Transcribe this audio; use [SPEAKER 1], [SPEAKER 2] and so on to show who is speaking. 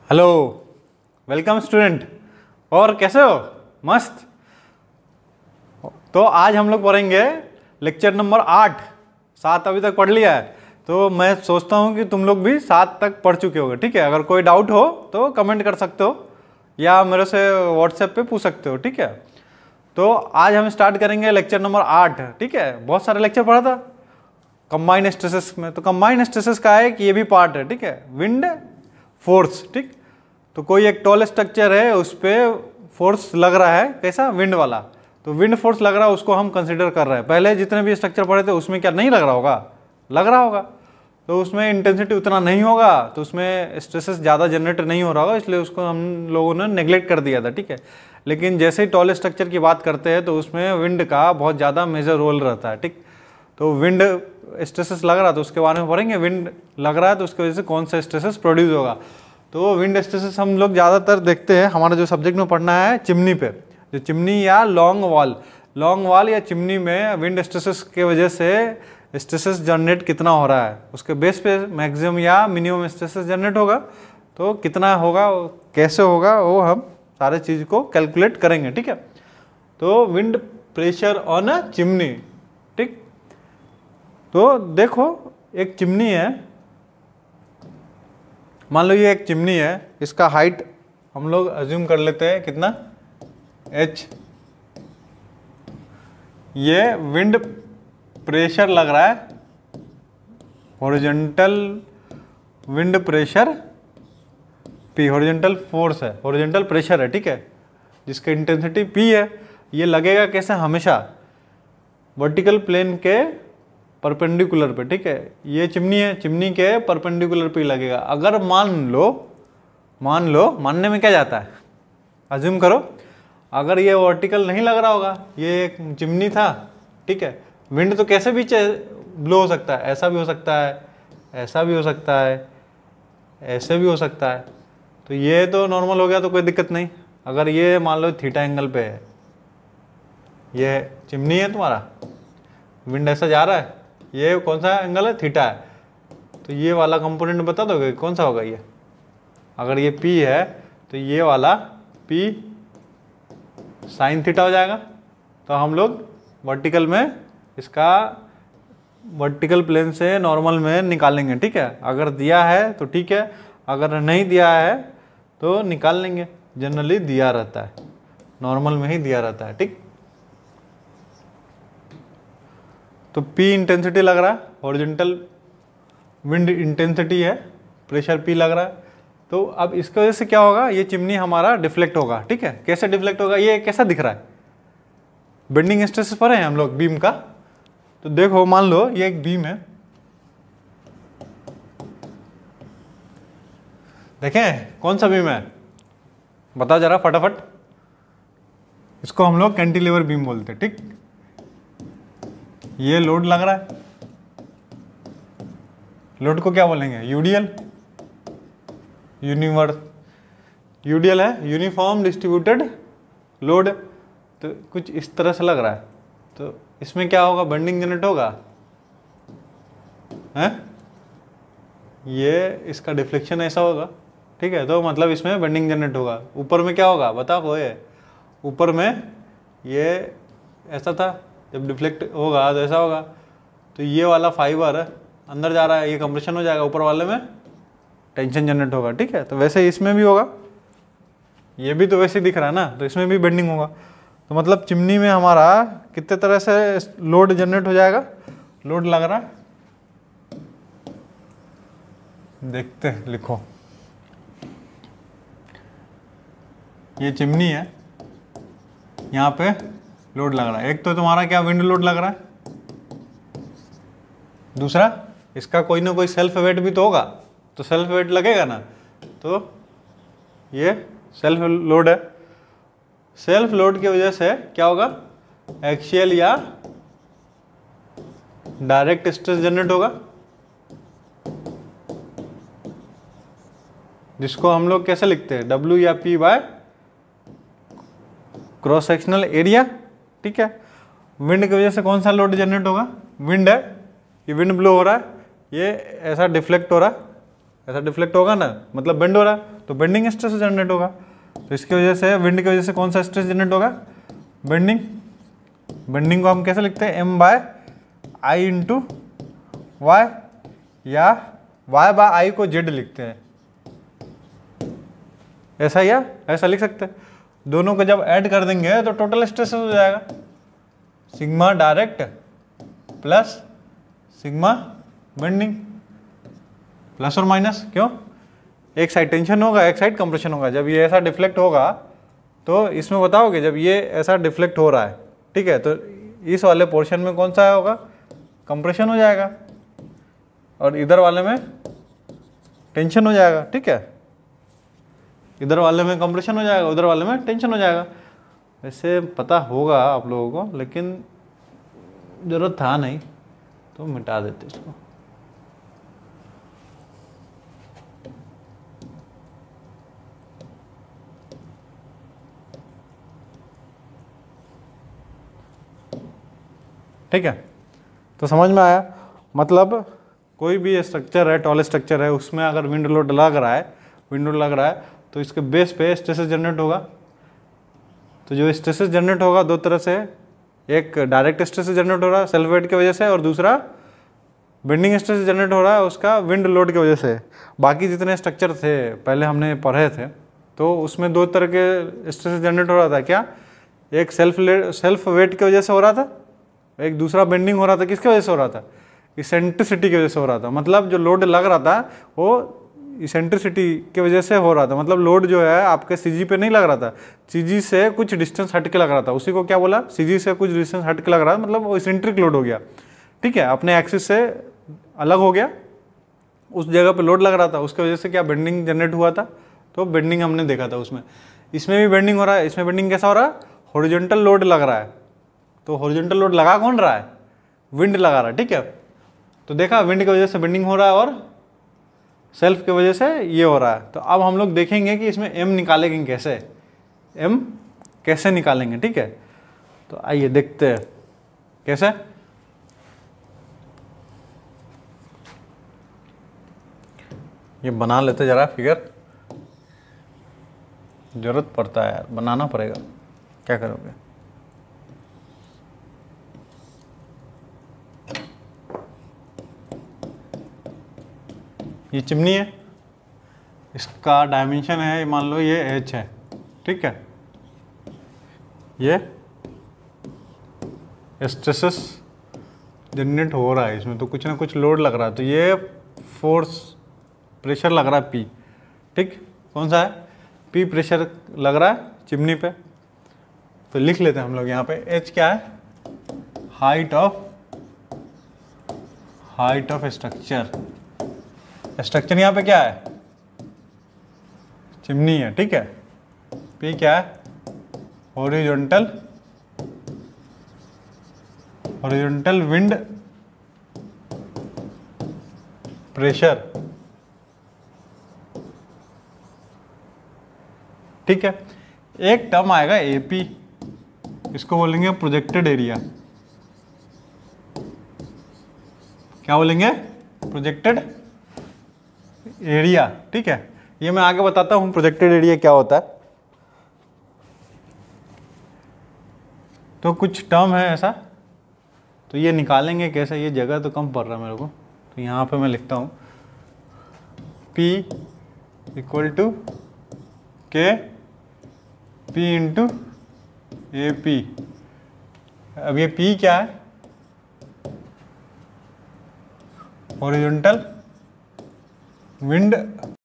[SPEAKER 1] Hello, welcome student. और कैसे हो? मस्त। तो आज हम लोग पढ़ेंगे लेक्चर नंबर 8। 7 अभी तक पढ़ लिया है, तो मैं सोचता हूँ कि तुम लोग भी 7 तक पढ़ चुके होगे। ठीक है, अगर कोई डाउट हो तो कमेंट कर सकते हो या मेरे से व्हाट्सएप पे पूछ सकते हो। ठीक है, तो आज हम स्टार्ट करेंगे लेक्चर नंबर 8। ठीक है, बहुत सारे लेक्चर पढ़ा था कंबाइंड स्ट्रेसेस में, तो कंबाइंड स्ट्रेसेस का है कि ये भी पार्ट है। ठीक है, विंड फोर्स। ठीक, तो कोई एक टॉल स्ट्रक्चर है, उस पर फोर्स लग रहा है, कैसा? विंड वाला। तो विंड फोर्स लग रहा है, उसको हम कंसिडर कर रहे हैं। पहले जितने भी स्ट्रक्चर पढ़े थे उसमें क्या नहीं लग रहा होगा? लग रहा होगा। तो उसमें इंटेंसिटी उतना नहीं होगा, तो उसमें स्ट्रेसेस ज़्यादा जनरेट नहीं हो रहा होगा, इसलिए उसको हम लोगों ने नेग्लेक्ट कर दिया था। ठीक है, लेकिन जैसे ही टॉल स्ट्रक्चर की बात करते हैं तो उसमें विंड का बहुत ज़्यादा मेजर रोल रहता है। ठीक, तो विंड स्ट्रेसेस लग रहा है तो उसके बारे में पढ़ेंगे। विंड लग रहा है तो उसकी वजह से कौन सा स्ट्रेसेस प्रोड्यूस होगा। तो विंड स्ट्रेसेस हम लोग ज़्यादातर देखते हैं, हमारा जो सब्जेक्ट में पढ़ना है चिमनी पे, जो चिमनी या लॉन्ग वॉल या चिमनी में विंड स्ट्रेसेस के वजह से स्ट्रेसेस जनरेट कितना हो रहा है, उसके बेस पे मैक्सिमम या मिनिमम स्ट्रेसेस जनरेट होगा। तो कितना होगा, कैसे होगा, वो हम सारे चीज़ को कैलकुलेट करेंगे। ठीक है, तो wind pressure on a chimney. ठीक, तो देखो एक चिमनी है, मान लो ये एक चिमनी है, इसका हाइट हम लोग अज्यूम कर लेते हैं कितना, h। ये विंड प्रेशर लग रहा है, horizontal wind pressure P, horizontal force है, हॉरिजॉन्टल प्रेशर है। ठीक है, जिसका इंटेंसिटी P है। ये लगेगा कैसे? हमेशा वर्टिकल प्लेन के परपेंडिकुलर पे। ठीक है, ये चिमनी है, चिमनी के परपेंडिकुलर पे लगेगा। अगर मान लो मानने में क्या जाता है, अज्यूम करो अगर ये वर्टिकल नहीं लग रहा होगा, ये एक चिमनी था। ठीक है, विंड तो कैसे भी ब्लो हो सकता है, ऐसा भी हो सकता है, ऐसा भी हो सकता है, ऐसे भी हो सकता है। तो ये तो नॉर्मल हो गया, तो कोई दिक्कत नहीं। अगर ये मान लो थीटा एंगल पे है, ये चिमनी है तुम्हारा, विंड ऐसा जा रहा है, ये कौन सा एंगल है? थीटा है। तो ये वाला कंपोनेंट बता दोगे कौन सा होगा ये? अगर ये P है तो ये वाला P साइन थीटा हो जाएगा। तो हम लोग वर्टिकल में इसका वर्टिकल प्लेन से नॉर्मल में निकालेंगे। ठीक है, अगर दिया है तो ठीक है, अगर नहीं दिया है तो निकाल लेंगे। जनरली दिया रहता है, नॉर्मल में ही दिया रहता है। ठीक, तो P इंटेंसिटी लग रहा है, हॉरिजॉन्टल विंड इंटेंसिटी है, प्रेशर P लग रहा है। तो अब इसकी वजह से क्या होगा, ये चिमनी हमारा डिफ्लेक्ट होगा। ठीक है, कैसे डिफ्लेक्ट होगा, ये कैसा दिख रहा है? बेंडिंग स्ट्रेस पर है हम लोग बीम का। तो देखो मान लो ये एक बीम है, देखें कौन सा बीम है, बताओ जरा फटाफट। इसको हम लोग कैंटिलीवर बीम बोलते हैं। ठीक, ये लोड लग रहा है, लोड को क्या बोलेंगे? यूडीएल, यूडीएल है, यूनिफॉर्म डिस्ट्रीब्यूटेड लोड। तो कुछ इस तरह से लग रहा है, तो इसमें क्या होगा? बेंडिंग जनरेट होगा है, ये इसका डिफ्लेक्शन ऐसा होगा। ठीक है, तो मतलब इसमें बेंडिंग जनरेट होगा। ऊपर में क्या होगा बताओ? ये ऊपर में ये ऐसा था, जब डिफ्लेक्ट होगा तो ऐसा होगा। तो ये वाला फाइबर अंदर जा रहा है, ये कंप्रेशन हो जाएगा, ऊपर वाले में टेंशन जनरेट होगा। ठीक है, तो वैसे ही इसमें भी होगा, ये भी तो वैसे ही दिख रहा है ना, तो इसमें भी बेंडिंग होगा। तो मतलब चिमनी में हमारा कितने तरह से लोड जनरेट हो जाएगा, लोड लग रहा है। देखते हैं, लिखो, ये चिमनी है, यहाँ पे लोड लग रहा है। एक तो तुम्हारा क्या विंड लोड लग रहा है, दूसरा इसका कोई ना कोई सेल्फ वेट भी तो होगा, तो सेल्फ वेट लगेगा ना। तो ये सेल्फ लोड है, सेल्फ लोड की वजह से क्या होगा? एक्सियल या डायरेक्ट स्ट्रेस जनरेट होगा, जिसको हम लोग कैसे लिखते हैं? W या P by cross sectional area. ठीक है, विंड की वजह से कौन सा लोड जनरेट होगा? विंड है, ये विंड ब्लो हो रहा है, ये ऐसा डिफ्लेक्ट हो रहा है, ऐसा डिफ्लेक्ट होगा ना, मतलब बेंड हो रहा है, तो बेंडिंग स्ट्रेस जनरेट होगा। तो इसकी वजह से विंड की वजह से कौन सा स्ट्रेस जनरेट होगा? बेंडिंग। बेंडिंग को हम कैसे लिखते हैं? M/I इंटू वाई, या Y/I को Z लिखते हैं, ऐसा या ऐसा लिख सकते हैं। दोनों को जब ऐड कर देंगे तो टोटल स्ट्रेस हो जाएगा sigma direct plus sigma bending, plus और माइनस। क्यों? एक साइड टेंशन होगा, एक साइड कंप्रेशन होगा। जब ये ऐसा डिफ्लेक्ट होगा तो इसमें बताओगे, जब ये ऐसा डिफ्लेक्ट हो रहा है, ठीक है, तो इस वाले पोर्शन में कौन सा होगा? कंप्रेशन हो जाएगा, और इधर वाले में टेंशन हो जाएगा, ठीक है। इधर वाले में कंप्रेशन हो जाएगा, उधर वाले में टेंशन हो जाएगा। वैसे पता होगा आप लोगों को, लेकिन ज़रूरत था नहीं तो मिटा देते इसको। ठीक है, तो समझ में आया? मतलब कोई भी स्ट्रक्चर है, टॉल स्ट्रक्चर है, उसमें अगर विंड लोड लग रहा है, तो इसके बेस पे स्ट्रेसेस जनरेट होगा। तो जो स्ट्रेसेस जनरेट होगा दो तरह से, एक डायरेक्ट स्ट्रेस जनरेट हो रहा है सेल्फ वेट की वजह से, और दूसरा बेंडिंग स्ट्रेस जनरेट हो रहा है उसका विंड लोड की वजह से। बाकी जितने स्ट्रक्चर थे पहले हमने पढ़े थे, तो उसमें दो तरह के स्ट्रेस जनरेट हो रहा था। क्या? एक सेल्फ वेट की वजह से हो रहा था, एक दूसरा बेंडिंग हो रहा था। किसकी वजह से हो रहा था? इसेंट्रिसिटी की वजह से हो रहा था। मतलब जो लोड लग रहा था वो इसेंट्रिसिटी की वजह से हो रहा था। मतलब लोड जो है आपके सीजी पे नहीं लग रहा था, सीजी से कुछ डिस्टेंस हट के लग रहा था। उसी को क्या बोला? सीजी से कुछ डिस्टेंस हट के लग रहा था, मतलब वो इसेंट्रिक लोड हो गया, ठीक है, अपने एक्सिस से अलग हो गया, उस जगह पे लोड लग रहा था, उसकी वजह से क्या बेंडिंग जनरेट हुआ था। तो बेंडिंग हमने देखा था उसमें। इसमें भी बेंडिंग हो रहा है। इसमें बेंडिंग कैसा हो रहा है? हॉरिजॉन्टल लोड लग रहा है। तो हॉरिजॉन्टल लोड लगा कौन रहा है? विंड लगा रहा है, ठीक है। तो देखा, विंड की वजह से बेंडिंग हो रहा है और सेल्फ की वजह से ये हो रहा है। तो अब हम लोग देखेंगे कि इसमें M निकालेंगे कैसे, M कैसे निकालेंगे, ठीक है। तो आइए देखते हैं कैसे। ये बना लेते जरा फिगर, जरूरत पड़ता है यार, बनाना पड़ेगा, क्या करोगे। ये चिमनी है, इसका डायमेंशन है, मान लो ये H है, ठीक है। ये स्ट्रेसेस जनरेट हो रहा है इसमें, तो कुछ ना कुछ लोड लग रहा है। तो ये फोर्स प्रेशर लग रहा है P, ठीक। कौन सा है? P प्रेशर लग रहा है चिमनी पे। तो लिख लेते हैं हम लोग यहाँ पे। H क्या है? Height of structure. स्ट्रक्चर यहाँ पे क्या है? चिमनी है, ठीक है। P क्या है? हॉरिजॉन्टल विंड प्रेशर, ठीक है। एक टर्म आएगा AP, इसको बोलेंगे प्रोजेक्टेड एरिया। क्या बोलेंगे? प्रोजेक्टेड एरिया, ठीक है। ये मैं आगे बताता हूँ प्रोजेक्टेड एरिया क्या होता है। तो कुछ टर्म है ऐसा, तो ये निकालेंगे कैसे? ये जगह तो कम पड़ रहा है मेरे को, तो यहाँ पे मैं लिखता हूँ P equal to K P into AP। अब ये P क्या है? Horizontal wind